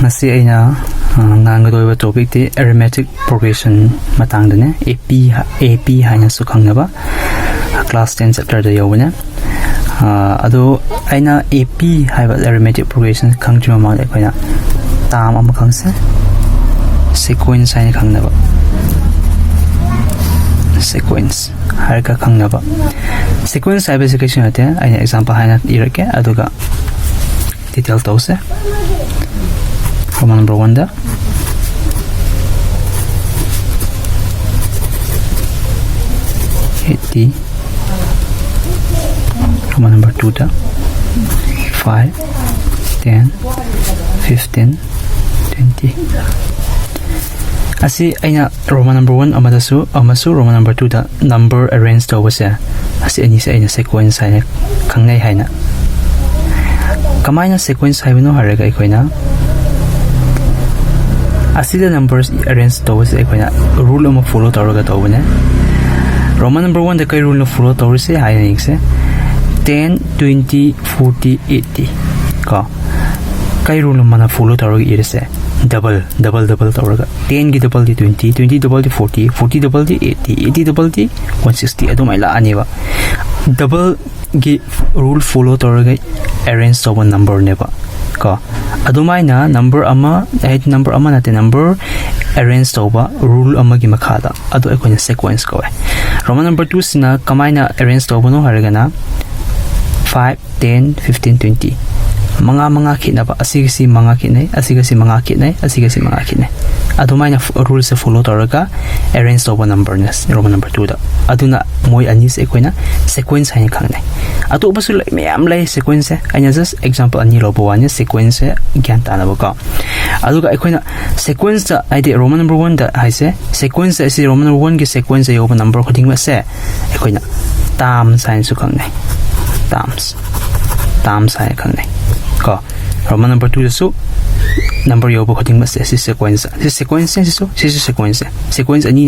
ngasi aina ngangadoi topic ti arithmetic progression matangdane AP haina su khangnaba class 10 chapter da yawna ado aina AP haiba arithmetic progression khangchima ma koina tam am khangse sequence haina khangnaba sequence harka khangnaba sequence haiba se question ate aina example haina irake aduga detail tause Roman number 1 da Roman number 2 da 5 10 15 20 asi aina Roman number 1 amasu Roman number 2 da number arrange tawase asi ani se aina sequence haina khangnai haina kamaina sequence haibino haraga ikoina asida numbers arrange tawase ikoina rule ama follow tawraga tawbane Roman number 1 da kai rule no follow tawrise haina ikse 10 20 40 80 ka kai rule mana follow tawraga irse double tawraga 10 gi double di 20 20 double di 40 40 double di 80 80 double di 160 adumai la aniwa double gi rule follow tawraga arrange tawba number neba ka adumai na number ama nate number arrange tawba rule ama gi makhada adu ekoina sequence kawe Roman number 2 sina kamaina arrange tawba no haragana 5 10 15 20 manga khina ba asigasi manga khinai adumai na rule se follow tawraga arrange tawba number nes Roman number 2 da aduna moi ani se ekoina sequence hain khangnai atu basu meyam lai sequence aina just example ani lobo wani sequence gyan ta na ba aduga ekoina sequence da ide Roman number 1 da haise sequence ase Roman number 1 gi sequence yoba number khoding ma se ekoina tam sign su khangnai tam sign khangnai ka Roman number 2 su number yoba khoding ma se sequence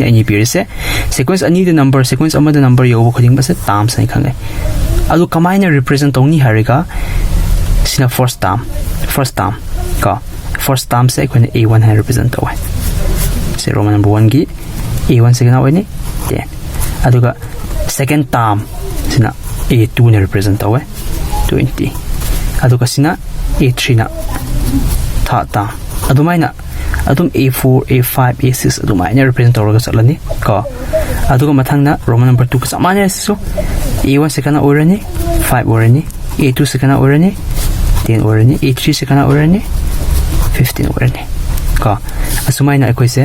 ani pire se sequence ani the number sequence ama the number yoba khoding ma se tam sign khangnai adu kamaina represent tawni hariga sina first term ka first term se koine a1 ha represent tawa se Roman number 1 gi a1 se gana wani 10 aduga second term sina a2 ne represent tawa 20 aduga sina a3 na third term adumaina adum a4 a5 a6 adumaina represent tawraga chatlani ka aduga mathangna Roman number 2 ka samanya so a1 se kana orani 5 orani a2 se kana orani 10 orani a3 se kana orani 15 orani ka asumaina ekoi se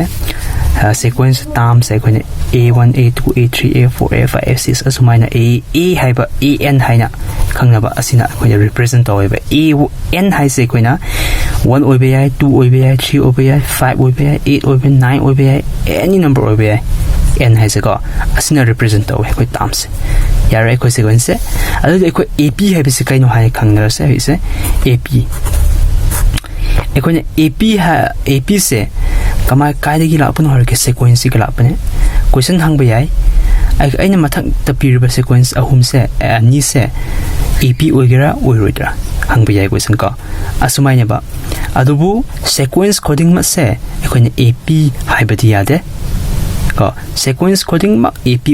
sequence term se koine a1 a2 a3 a4 a5 a6 asumaina a haiba an haina khangnaba asina koine represent taweba an hai se koina 1 oibe yai 2 oibe yai 3 oibe yai 5 oibe yai 8 oibe 9 oibe yai any number oibe yai n hai se ko asina represent tawe koi terms yara ekoi sequence adu ekoi ap hai se kaino hai khangnara se hise ap ekoina ap se kama kaidagi lapun horke sequence gi lapane question hangba yai aina mathak tapiriba sequence ahum se ani se ap oigera oiroidra hangba yai question ka asumaina ba adubu sequence coding ma se ekoina ap haibadi yade ka sequence coding ma ap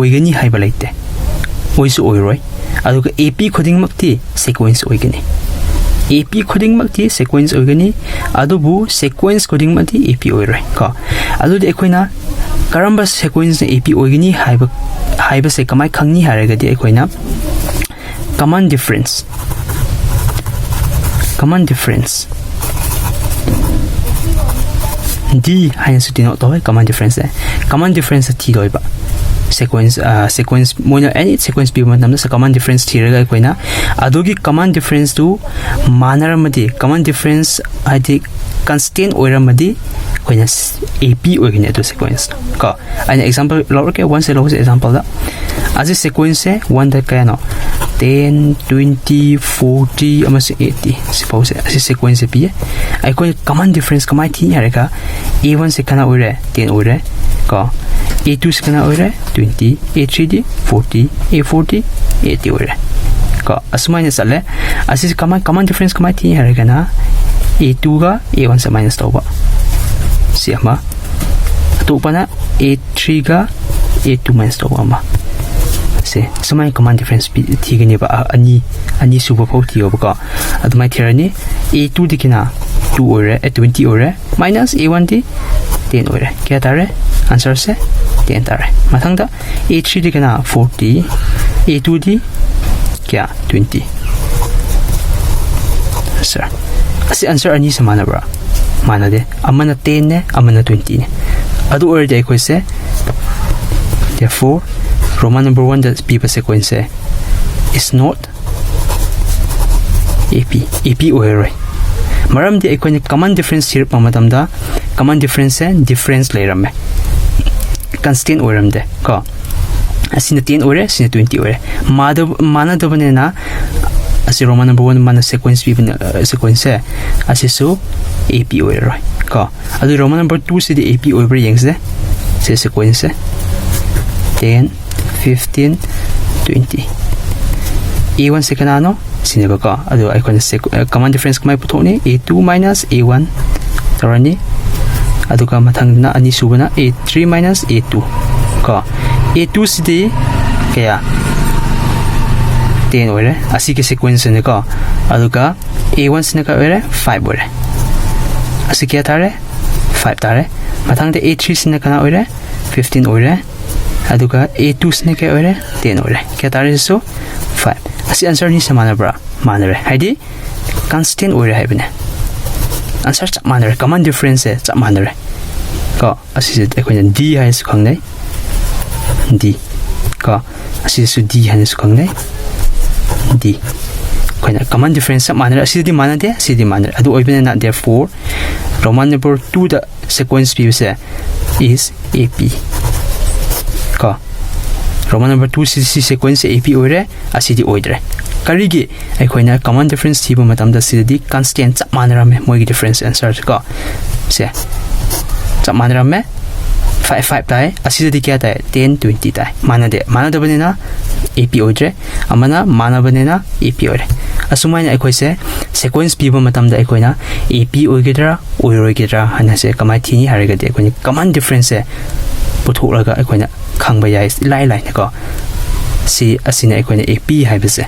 oigani haiba laite oisu oiroi aduga ap coding makti sequence oigani AP coding makti sequence oigani adubu sequence coding makti AP oiroi ka adu de ekoina karamba sequence AP oigani haiba se kamai khangni haraga de ekoina common difference d hain su dino to common difference ti doiba sequence moina any sequence bi namna sa common difference thiraga koina adogi common difference to manaramadi common difference adi constant oiramadi koina ap oigine to sequence ka an example lorke one se lose example da as a sequence 1 da kano 10 20 40 amas 80 suppose as a sequence bi ai ko common difference kamai thi hareka a1 se kana oire 10 oire ka a2 se kana oire 20 a3 di 40 a40 80 oire ka asmaina sale as is common difference kamai thi hareka na A2 ga A1 se minus tauba si ama atupana A3 ga A2 minus tauba ama se samai command difference thigani ba ani suba phau thiyo ba admai thirani A2 dikina 2 ore 20 ore minus A1 di 10 ore kya tare answer se 10 tare mathangda A3 dikina 40 A2 di kya 20 sir asi answer ani samana bra mana de amana 10 ne amana 20 ne adu ore de ko se therefore Roman number 1 that people sequence is not AP ore maram de ekoi common difference here pamatamda common difference and difference laram constant oram de ko asina 10 ore asina 20 ore mana do banena asi Roman number 1 mana sequence even sequence asisu AP ore ko adu Roman number 2 se de AP over yangs de se sequence 10 15 20 A1 se kanano sineba ka adu icon common difference kamai puthoni A2 minus A1 tarani adu ka mathang na ani subana A3 minus A2 ka A2 sidi kaya 10 ore asi ke sequence ne ka adu ka A1 sine ka ore 5 ore asi kya tare 5 tare mathang de A3 sine kana ore 15 ore aduga A2 sne ke ore 10 ore kya tare so 5 asi answer ni samana bra manare haidi constant ore haibne answer cha manare common difference cha manare ko asi se ekoi D hai su khangnai D ko asi su D hai su khangnai D koina common difference cha manare asi di manade asi di manare adu oibene na therefore Roman number 2 the sequence view se is AP ka Roman number 2 CC sequence AP ore asidi oidre karigi aikoina common difference thiba matamda sidi constant cha manarame moigi difference answer ka se cha manarame 5 tai asidi kya tai 10 20 tai manade banena AP oidre amana mana banena AP ore asumaina aikoi se sequence piba matamda aikoina AP oigedra oirogedra hana se kamai thini hariga de aikoina common difference puthulaga aikoina khangba yai lai ko si asina aikoina AP haibase